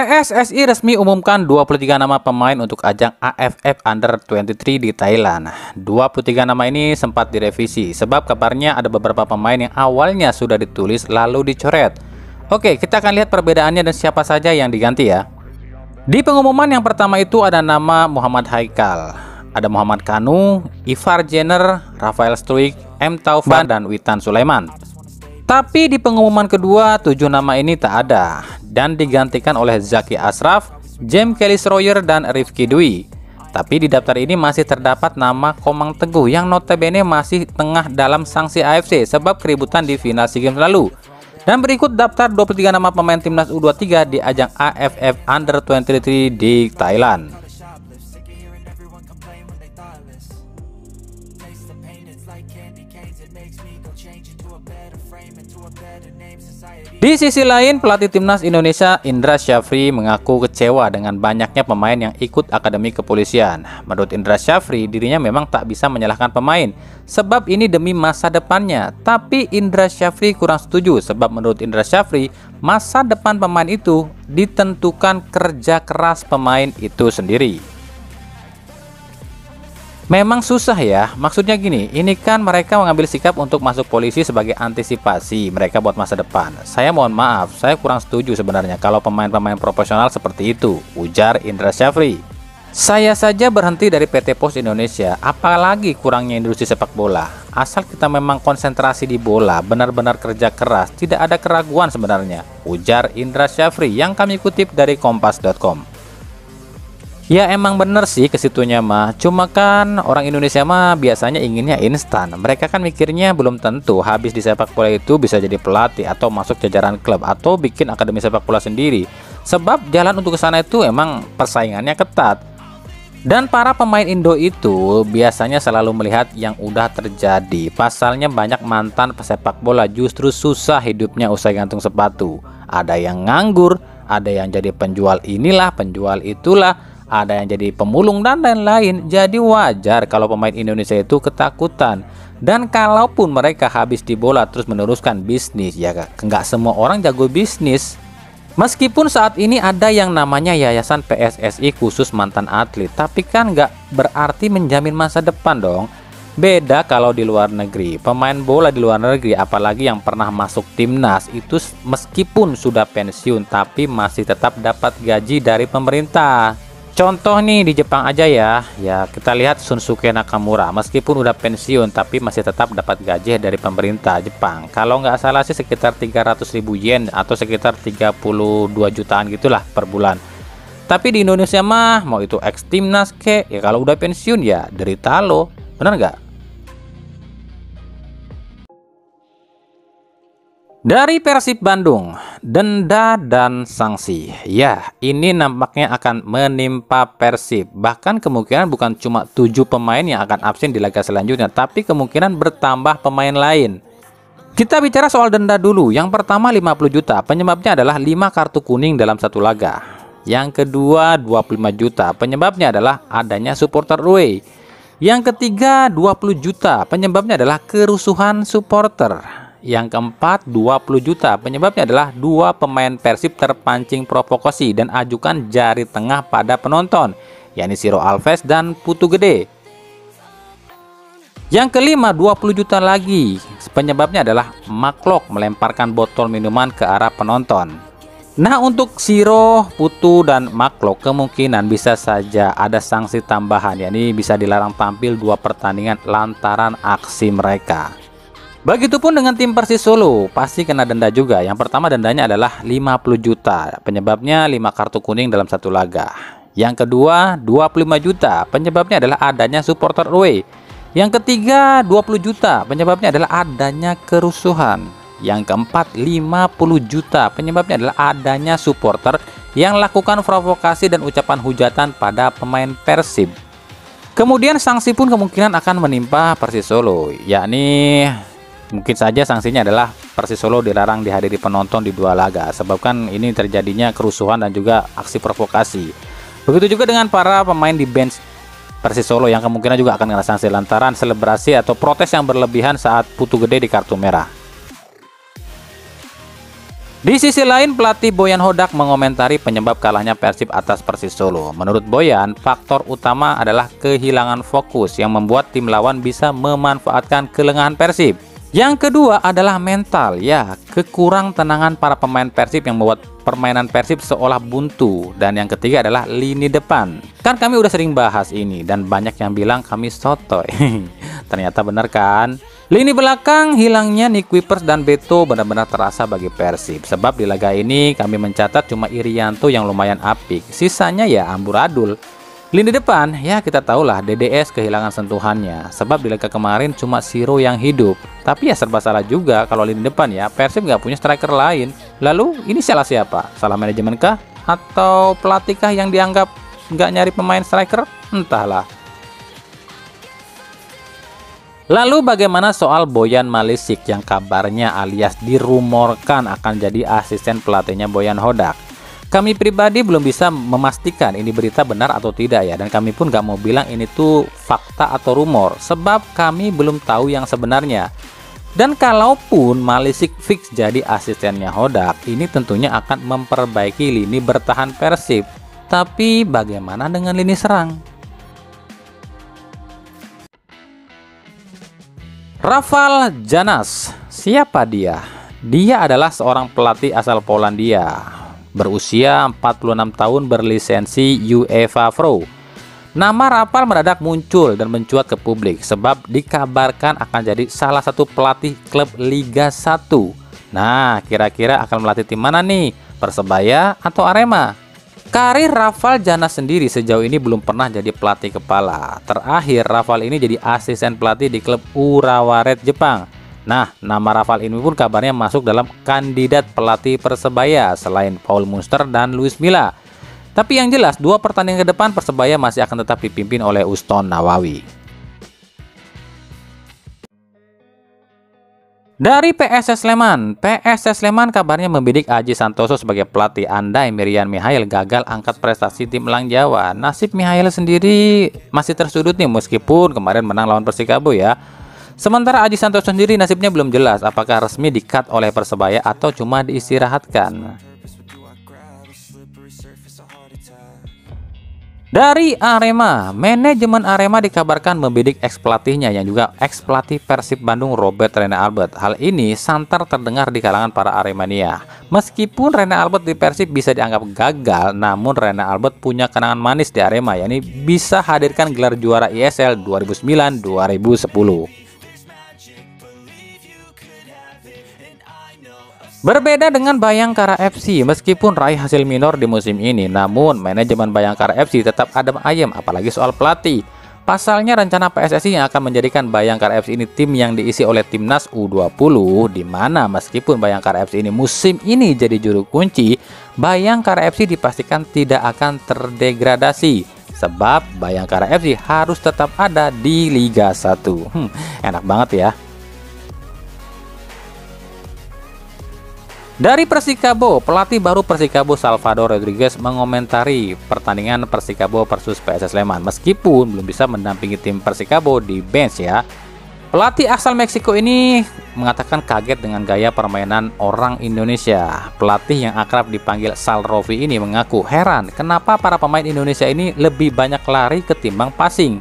PSSI resmi umumkan 23 nama pemain untuk ajang AFF Under-23 di Thailand. 23 nama ini sempat direvisi sebab kabarnya ada beberapa pemain yang awalnya sudah ditulis lalu dicoret. Oke, kita akan lihat perbedaannya dan siapa saja yang diganti ya. Di pengumuman yang pertama itu ada nama Muhammad Haikal, ada Muhammad Kanu, Ivar Jenner, Rafael Struijk, M. Taufan, dan Witan Sulaiman. Tapi di pengumuman kedua, 7 nama ini tak ada dan digantikan oleh Zaki Ashraf, James Kelly Sawyer, dan Rifki Dwi. Tapi di daftar ini masih terdapat nama Komang Teguh yang notabene masih tengah dalam sanksi AFC sebab keributan di final SEA Games lalu. Dan berikut daftar 23 nama pemain timnas U23 di ajang AFF Under-23 di Thailand. Di sisi lain, pelatih timnas Indonesia Indra Syafri mengaku kecewa dengan banyaknya pemain yang ikut akademi kepolisian. Menurut Indra Syafri, dirinya memang tak bisa menyalahkan pemain sebab ini demi masa depannya. Tapi Indra Syafri kurang setuju sebab menurut Indra Syafri, masa depan pemain itu ditentukan kerja keras pemain itu sendiri. Memang susah ya, maksudnya gini, ini kan mereka mengambil sikap untuk masuk polisi sebagai antisipasi mereka buat masa depan. Saya mohon maaf, saya kurang setuju sebenarnya kalau pemain-pemain profesional seperti itu, ujar Indra Syafri. Saya saja berhenti dari PT Pos Indonesia, apalagi kurangnya industri sepak bola. Asal kita memang konsentrasi di bola, benar-benar kerja keras, tidak ada keraguan sebenarnya, ujar Indra Syafri yang kami kutip dari kompas.com. Ya emang bener sih kesitunya mah, cuma kan orang Indonesia mah biasanya inginnya instan. Mereka kan mikirnya belum tentu habis di sepak bola itu bisa jadi pelatih atau masuk jajaran klub atau bikin akademi sepak bola sendiri. Sebab jalan untuk ke sana itu emang persaingannya ketat. Dan para pemain Indo itu biasanya selalu melihat yang udah terjadi. Pasalnya banyak mantan pesepak bola justru susah hidupnya usai gantung sepatu. Ada yang nganggur, ada yang jadi penjual inilah, penjual itulah, ada yang jadi pemulung dan lain-lain. Jadi wajar kalau pemain Indonesia itu ketakutan. Dan kalaupun mereka habis di bola terus meneruskan bisnis, ya nggak semua orang jago bisnis. Meskipun saat ini ada yang namanya Yayasan PSSI khusus mantan atlet, tapi kan nggak berarti menjamin masa depan dong. Beda kalau di luar negeri. Pemain bola di luar negeri, apalagi yang pernah masuk timnas, itu meskipun sudah pensiun tapi masih tetap dapat gaji dari pemerintah. Contoh nih di Jepang aja ya kita lihat Shunsuke Nakamura, meskipun udah pensiun tapi masih tetap dapat gaji dari pemerintah Jepang. Kalau nggak salah sih sekitar 300.000 yen atau sekitar 32 jutaan gitulah per bulan. Tapi di Indonesia mah mau itu ex timnas ke, ya kalau udah pensiun ya derita lo, bener nggak? Dari Persib Bandung, denda dan sanksi. Ya, ini nampaknya akan menimpa Persib. Bahkan kemungkinan bukan cuma 7 pemain yang akan absen di laga selanjutnya, tapi kemungkinan bertambah pemain lain. Kita bicara soal denda dulu. Yang pertama 50 juta, penyebabnya adalah 5 kartu kuning dalam satu laga. Yang kedua 25 juta, penyebabnya adalah adanya supporter away. Yang ketiga 20 juta, penyebabnya adalah kerusuhan supporter. Yang keempat 20 juta, penyebabnya adalah 2 pemain Persib terpancing provokasi dan ajukan jari tengah pada penonton, yakni Ciro Alves dan Putu Gede. Yang kelima 20 juta lagi, penyebabnya adalah Maklok melemparkan botol minuman ke arah penonton. Nah untuk Ciro, Putu, dan Maklok kemungkinan bisa saja ada sanksi tambahan, yakni bisa dilarang tampil 2 pertandingan lantaran aksi mereka. Begitupun dengan tim Persis Solo, pasti kena denda juga. Yang pertama dendanya adalah 50 juta, penyebabnya 5 kartu kuning dalam satu laga. Yang kedua 25 juta, penyebabnya adalah adanya supporter away. Yang ketiga 20 juta, penyebabnya adalah adanya kerusuhan. Yang keempat 50 juta, penyebabnya adalah adanya supporter yang lakukan provokasi dan ucapan hujatan pada pemain Persib. Kemudian sanksi pun kemungkinan akan menimpa Persis Solo, yakni mungkin saja sanksinya adalah Persis Solo dilarang dihadiri penonton di 2 laga, sebab kan ini terjadinya kerusuhan dan juga aksi provokasi. Begitu juga dengan para pemain di bench Persis Solo yang kemungkinan juga akan kena sanksi lantaran selebrasi atau protes yang berlebihan saat Putu Gede di kartu merah. Di sisi lain, pelatih Boyan Hodak mengomentari penyebab kalahnya Persib atas Persis Solo. Menurut Boyan, faktor utama adalah kehilangan fokus yang membuat tim lawan bisa memanfaatkan kelengahan Persib. Yang kedua adalah mental, ya, kekurang tenangan para pemain Persib yang membuat permainan Persib seolah buntu. Dan yang ketiga adalah lini depan. Kan kami udah sering bahas ini dan banyak yang bilang kami sotoy. Ternyata benar kan? Lini belakang hilangnya Nick Kuipers dan Beto benar-benar terasa bagi Persib. Sebab di laga ini kami mencatat cuma Irianto yang lumayan apik. Sisanya ya amburadul. Lini depan, ya kita tahulah DDS kehilangan sentuhannya. Sebab di laga kemarin cuma Siro yang hidup. Tapi ya serba salah juga kalau lini depan ya. Persib nggak punya striker lain. Lalu ini salah siapa? Salah manajemen kah? Atau pelatih kah yang dianggap nggak nyari pemain striker? Entahlah. Lalu bagaimana soal Boyan Malisik yang kabarnya alias dirumorkan akan jadi asisten pelatihnya Boyan Hodak? Kami pribadi belum bisa memastikan ini berita benar atau tidak ya, dan kami pun gak mau bilang ini tuh fakta atau rumor, sebab kami belum tahu yang sebenarnya. Dan kalaupun Malisik fix jadi asistennya Hodak, ini tentunya akan memperbaiki lini bertahan Persib. Tapi bagaimana dengan lini serang? Rafal Janas, siapa dia? Dia adalah seorang pelatih asal Polandia, berusia 46 tahun, berlisensi UEFA Pro. Nama Rafal mendadak muncul dan mencuat ke publik sebab dikabarkan akan jadi salah satu pelatih klub Liga 1. Nah, kira-kira akan melatih tim mana nih? Persebaya atau Arema? Karir Rafal Janas sendiri sejauh ini belum pernah jadi pelatih kepala. Terakhir Rafal ini jadi asisten pelatih di klub Urawa Red Jepang. Nah, nama Rafal ini pun kabarnya masuk dalam kandidat pelatih Persebaya selain Paul Munster dan Luis Milla. Tapi yang jelas, dua pertandingan ke depan Persebaya masih akan tetap dipimpin oleh Uston Nawawi. Dari PSS Sleman, PSS Sleman kabarnya membidik Aji Santoso sebagai pelatih. Andai Miriam Mihail gagal angkat prestasi tim Elang Jawa. Nasib Mihail sendiri masih tersudut nih meskipun kemarin menang lawan Persikabo ya. Sementara Aji Santoso sendiri nasibnya belum jelas apakah resmi di-cut oleh Persebaya atau cuma diistirahatkan. Dari Arema, manajemen Arema dikabarkan membidik ex-pelatihnya yang juga ex-pelatih Persib Bandung Robert Rene Albert. Hal ini santer terdengar di kalangan para Aremania. Meskipun Rene Albert di Persib bisa dianggap gagal, namun Rene Albert punya kenangan manis di Arema, yakni bisa hadirkan gelar juara ISL 2009-2010. Berbeda dengan Bayangkara FC, meskipun raih hasil minor di musim ini, namun manajemen Bayangkara FC tetap adem ayem apalagi soal pelatih. Pasalnya rencana PSSI yang akan menjadikan Bayangkara FC ini tim yang diisi oleh timnas U20, di mana meskipun Bayangkara FC ini musim ini jadi juru kunci, Bayangkara FC dipastikan tidak akan terdegradasi. Sebab Bayangkara FC harus tetap ada di Liga 1. Enak banget ya. Dari Persikabo, pelatih baru Persikabo Salvador Rodriguez mengomentari pertandingan Persikabo versus PSS Sleman. Meskipun belum bisa mendampingi tim Persikabo di bench ya. Pelatih asal Meksiko ini mengatakan kaget dengan gaya permainan orang Indonesia. Pelatih yang akrab dipanggil Sal Rofi ini mengaku heran kenapa para pemain Indonesia ini lebih banyak lari ketimbang passing.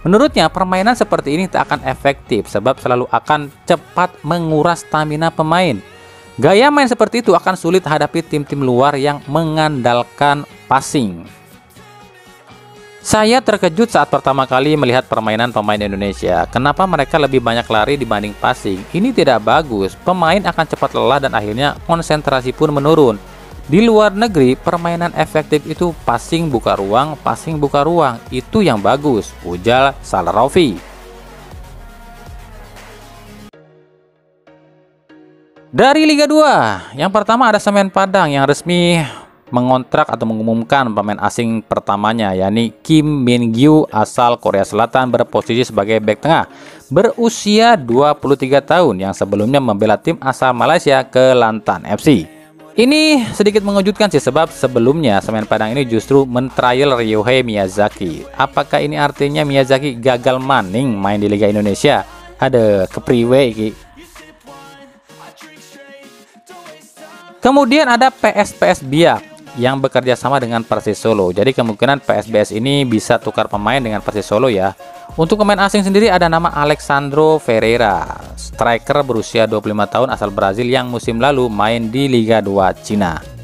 Menurutnya permainan seperti ini tak akan efektif sebab selalu akan cepat menguras stamina pemain. Gaya main seperti itu akan sulit hadapi tim-tim luar yang mengandalkan passing. Saya terkejut saat pertama kali melihat permainan pemain Indonesia. Kenapa mereka lebih banyak lari dibanding passing? Ini tidak bagus. Pemain akan cepat lelah dan akhirnya konsentrasi pun menurun. Di luar negeri, permainan efektif itu passing buka ruang, passing buka ruang. Itu yang bagus, ujar Sal Rofi. Dari Liga 2, yang pertama ada Semen Padang yang resmi mengontrak atau mengumumkan pemain asing pertamanya, yakni Kim Min Gyu asal Korea Selatan berposisi sebagai bek tengah, berusia 23 tahun yang sebelumnya membela tim asal Malaysia Kelantan FC. Ini sedikit mengejutkan sih sebab sebelumnya Semen Padang ini justru men-trial Ryohei Miyazaki. Apakah ini artinya Miyazaki gagal maning main di Liga Indonesia? Ada kepriwe iki. Kemudian ada PSPS Biak yang bekerja sama dengan Persis Solo. Jadi kemungkinan PSBS ini bisa tukar pemain dengan Persis Solo ya. Untuk pemain asing sendiri ada nama Alexandro Ferreira, striker berusia 25 tahun asal Brazil yang musim lalu main di Liga 2 Cina.